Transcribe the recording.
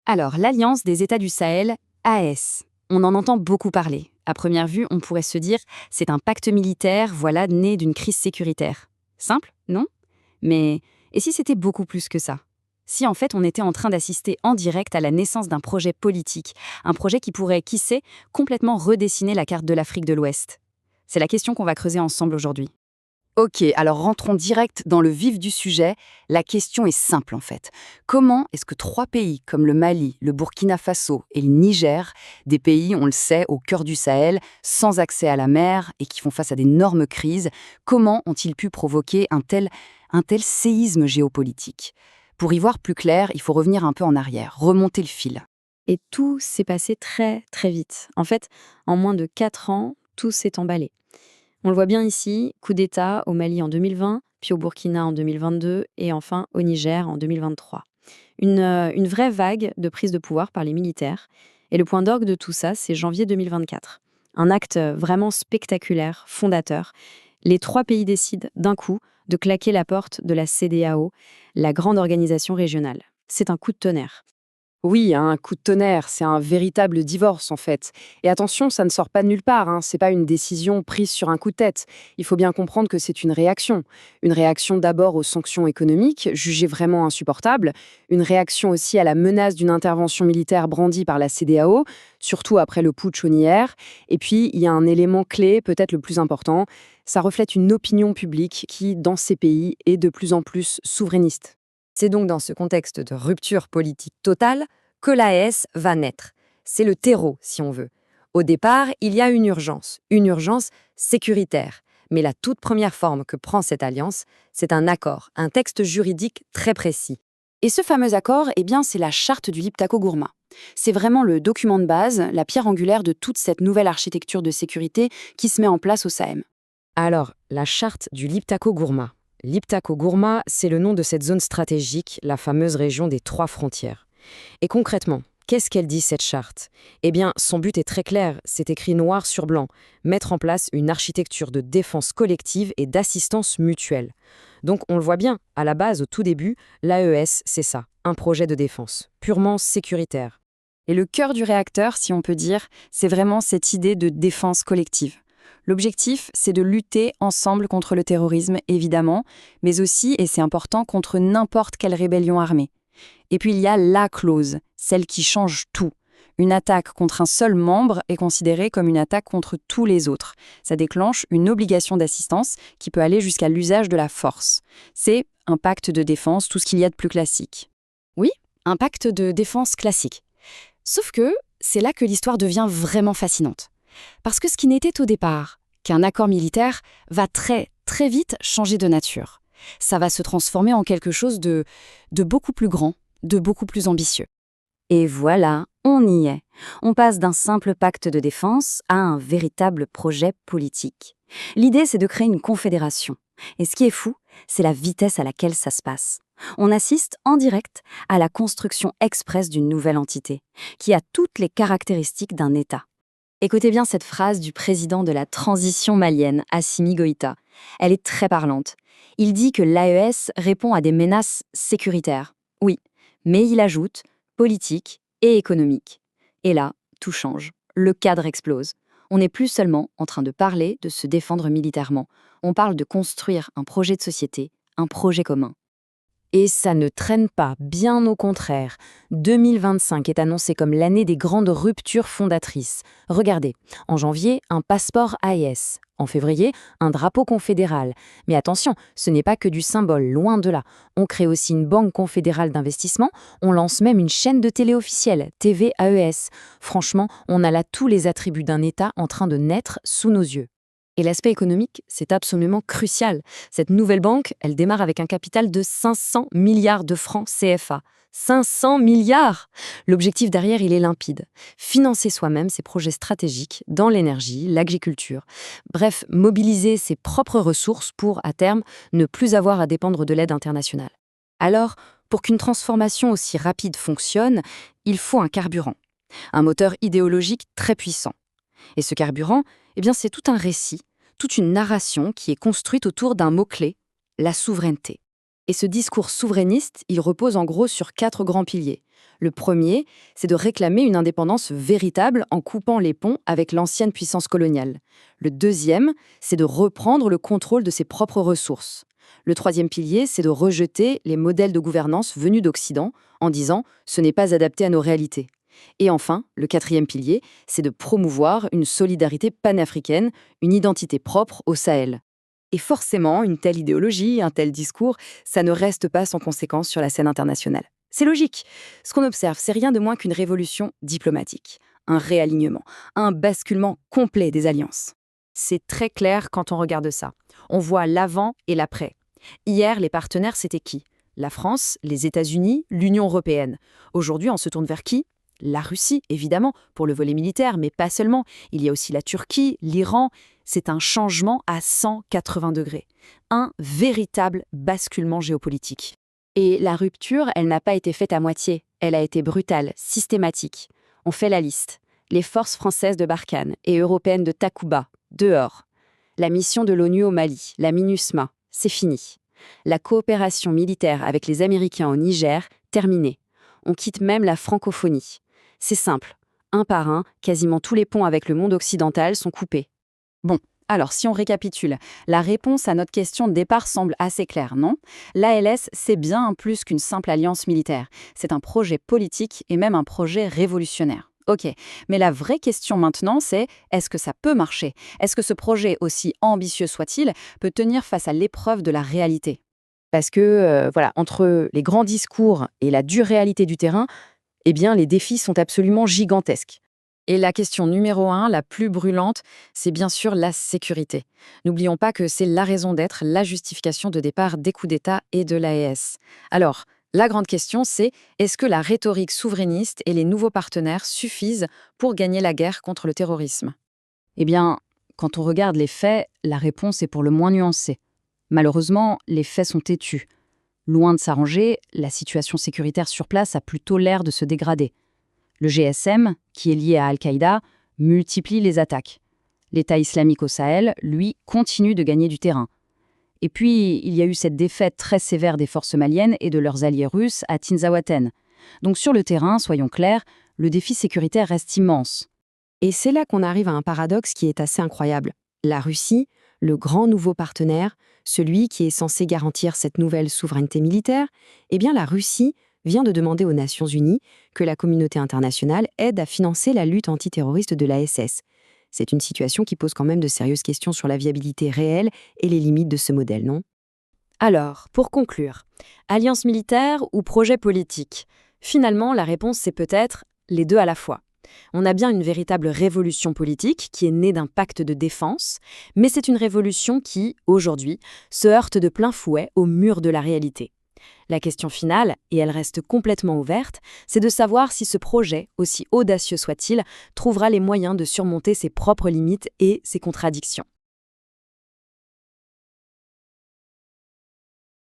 Alors, l'Alliance des États du Sahel, AES. On en entend beaucoup parler. À première vue, on pourrait se dire c'est un pacte militaire, voilà, né d'une crise sécuritaire. Simple, non? Mais et si c'était beaucoup plus que ça? Si en fait on était en train d'assister en direct à la naissance d'un projet politique, un projet qui pourrait, qui sait, complètement redessiner la carte de l'Afrique de l'Ouest? C'est la question qu'on va creuser ensemble aujourd'hui. Ok, alors rentrons direct dans le vif du sujet. La question est simple en fait. Comment est-ce que trois pays comme le Mali, le Burkina Faso et le Niger, des pays, on le sait, au cœur du Sahel, sans accès à la mer et qui font face à d'énormes crises, comment ont-ils pu provoquer un tel séisme géopolitique? Pour y voir plus clair, il faut revenir un peu en arrière, remonter le fil. Et tout s'est passé très, très vite. En fait, en moins de 4 ans, tout s'est emballé. On le voit bien ici, coup d'État au Mali en 2020, puis au Burkina en 2022 et enfin au Niger en 2023. Une vraie vague de prise de pouvoir par les militaires. Et le point d'orgue de tout ça, c'est janvier 2024. Un acte vraiment spectaculaire, fondateur. Les trois pays décident d'un coup de claquer la porte de la CEDEAO, la grande organisation régionale. C'est un coup de tonnerre. Oui, un coup de tonnerre, c'est un véritable divorce en fait. Et attention, ça ne sort pas de nulle part, hein. C'est pas une décision prise sur un coup de tête. Il faut bien comprendre que c'est une réaction. Une réaction d'abord aux sanctions économiques, jugées vraiment insupportables. Une réaction aussi à la menace d'une intervention militaire brandie par la CEDEAO, surtout après le putsch au Niger. Et puis, il y a un élément clé, peut-être le plus important. Ça reflète une opinion publique qui, dans ces pays, est de plus en plus souverainiste. C'est donc dans ce contexte de rupture politique totale que l'AES va naître. C'est le terreau, si on veut. Au départ, il y a une urgence sécuritaire. Mais la toute première forme que prend cette alliance, c'est un accord, un texte juridique très précis. Et ce fameux accord, eh bien, c'est la charte du Liptako-Gourma. C'est vraiment le document de base, la pierre angulaire de toute cette nouvelle architecture de sécurité qui se met en place au Sahel. Alors, la charte du Liptako-Gourma. Liptako-Gourma, c'est le nom de cette zone stratégique, la fameuse région des trois frontières. Et concrètement, qu'est-ce qu'elle dit cette charte? Eh bien, son but est très clair, c'est écrit noir sur blanc, mettre en place une architecture de défense collective et d'assistance mutuelle. Donc on le voit bien, à la base, au tout début, l'AES, c'est ça, un projet de défense, purement sécuritaire. Et le cœur du réacteur, si on peut dire, c'est vraiment cette idée de défense collective. L'objectif, c'est de lutter ensemble contre le terrorisme, évidemment, mais aussi, et c'est important, contre n'importe quelle rébellion armée. Et puis il y a la clause, celle qui change tout. Une attaque contre un seul membre est considérée comme une attaque contre tous les autres. Ça déclenche une obligation d'assistance qui peut aller jusqu'à l'usage de la force. C'est un pacte de défense, tout ce qu'il y a de plus classique. Oui, un pacte de défense classique. Sauf que c'est là que l'histoire devient vraiment fascinante. Parce que ce qui n'était au départ qu'un accord militaire va très, très vite changer de nature. Ça va se transformer en quelque chose de beaucoup plus grand, de beaucoup plus ambitieux. Et voilà, on y est. On passe d'un simple pacte de défense à un véritable projet politique. L'idée, c'est de créer une confédération. Et ce qui est fou, c'est la vitesse à laquelle ça se passe. On assiste en direct à la construction express d'une nouvelle entité, qui a toutes les caractéristiques d'un État. Écoutez bien cette phrase du président de la transition malienne, Assimi Goïta. Elle est très parlante. Il dit que l'AES répond à des menaces sécuritaires. Oui, mais il ajoute politique et économique. Et là, tout change. Le cadre explose. On n'est plus seulement en train de parler de se défendre militairement. On parle de construire un projet de société, un projet commun. Et ça ne traîne pas, bien au contraire. 2025 est annoncé comme l'année des grandes ruptures fondatrices. Regardez, en janvier, un passeport AES. En février, un drapeau confédéral. Mais attention, ce n'est pas que du symbole, loin de là. On crée aussi une banque confédérale d'investissement, on lance même une chaîne de télé officielle, TV AES. Franchement, on a là tous les attributs d'un État en train de naître sous nos yeux. Et l'aspect économique, c'est absolument crucial. Cette nouvelle banque, elle démarre avec un capital de 500 milliards de francs CFA. 500 milliards! L'objectif derrière, il est limpide. Financer soi-même ses projets stratégiques dans l'énergie, l'agriculture. Bref, mobiliser ses propres ressources pour, à terme, ne plus avoir à dépendre de l'aide internationale. Alors, pour qu'une transformation aussi rapide fonctionne, il faut un carburant. Un moteur idéologique très puissant. Et ce carburant, eh bien, c'est tout un récit, toute une narration qui est construite autour d'un mot-clé, la souveraineté. Et ce discours souverainiste, il repose en gros sur 4 grands piliers. Le premier, c'est de réclamer une indépendance véritable en coupant les ponts avec l'ancienne puissance coloniale. Le deuxième, c'est de reprendre le contrôle de ses propres ressources. Le troisième pilier, c'est de rejeter les modèles de gouvernance venus d'Occident en disant « ce n'est pas adapté à nos réalités ». Et enfin, le quatrième pilier, c'est de promouvoir une solidarité panafricaine, une identité propre au Sahel. Et forcément, une telle idéologie, un tel discours, ça ne reste pas sans conséquences sur la scène internationale. C'est logique. Ce qu'on observe, c'est rien de moins qu'une révolution diplomatique, un réalignement, un basculement complet des alliances. C'est très clair quand on regarde ça. On voit l'avant et l'après. Hier, les partenaires, c'était qui? La France, les États-Unis, l'Union européenne. Aujourd'hui, on se tourne vers qui? La Russie, évidemment, pour le volet militaire, mais pas seulement. Il y a aussi la Turquie, l'Iran. C'est un changement à 180 degrés. Un véritable basculement géopolitique. Et la rupture, elle n'a pas été faite à moitié. Elle a été brutale, systématique. On fait la liste. Les forces françaises de Barkhane et européennes de Takuba, dehors. La mission de l'ONU au Mali, la MINUSMA, c'est fini. La coopération militaire avec les Américains au Niger, terminée. On quitte même la francophonie. C'est simple. Un par un, quasiment tous les ponts avec le monde occidental sont coupés. Bon, alors si on récapitule, la réponse à notre question de départ semble assez claire, non? L'ALS, c'est bien plus qu'une simple alliance militaire. C'est un projet politique et même un projet révolutionnaire. Ok, mais la vraie question maintenant, c'est est-ce que ça peut marcher? Est-ce que ce projet, aussi ambitieux soit-il, peut tenir face à l'épreuve de la réalité? Parce que, entre les grands discours et la dure réalité du terrain, eh bien, les défis sont absolument gigantesques. Et la question numéro 1, la plus brûlante, c'est bien sûr la sécurité. N'oublions pas que c'est la raison d'être, la justification de départ des coups d'État et de l'AES. Alors, la grande question, c'est est-ce que la rhétorique souverainiste et les nouveaux partenaires suffisent pour gagner la guerre contre le terrorisme? Eh bien, quand on regarde les faits, la réponse est pour le moins nuancée. Malheureusement, les faits sont têtus. Loin de s'arranger, la situation sécuritaire sur place a plutôt l'air de se dégrader. Le GSM, qui est lié à Al-Qaïda, multiplie les attaques. L'État islamique au Sahel, lui, continue de gagner du terrain. Et puis, il y a eu cette défaite très sévère des forces maliennes et de leurs alliés russes à Tinzaouaten. Donc sur le terrain, soyons clairs, le défi sécuritaire reste immense. Et c'est là qu'on arrive à un paradoxe qui est assez incroyable. La Russie, le grand nouveau partenaire, celui qui est censé garantir cette nouvelle souveraineté militaire, eh bien la Russie vient de demander aux Nations Unies que la communauté internationale aide à financer la lutte antiterroriste de l'ASS. C'est une situation qui pose quand même de sérieuses questions sur la viabilité réelle et les limites de ce modèle, non? Alors, pour conclure, alliance militaire ou projet politique? Finalement, la réponse, c'est peut-être les deux à la fois. On a bien une véritable révolution politique qui est née d'un pacte de défense, mais c'est une révolution qui, aujourd'hui, se heurte de plein fouet au mur de la réalité. La question finale, et elle reste complètement ouverte, c'est de savoir si ce projet, aussi audacieux soit-il, trouvera les moyens de surmonter ses propres limites et ses contradictions.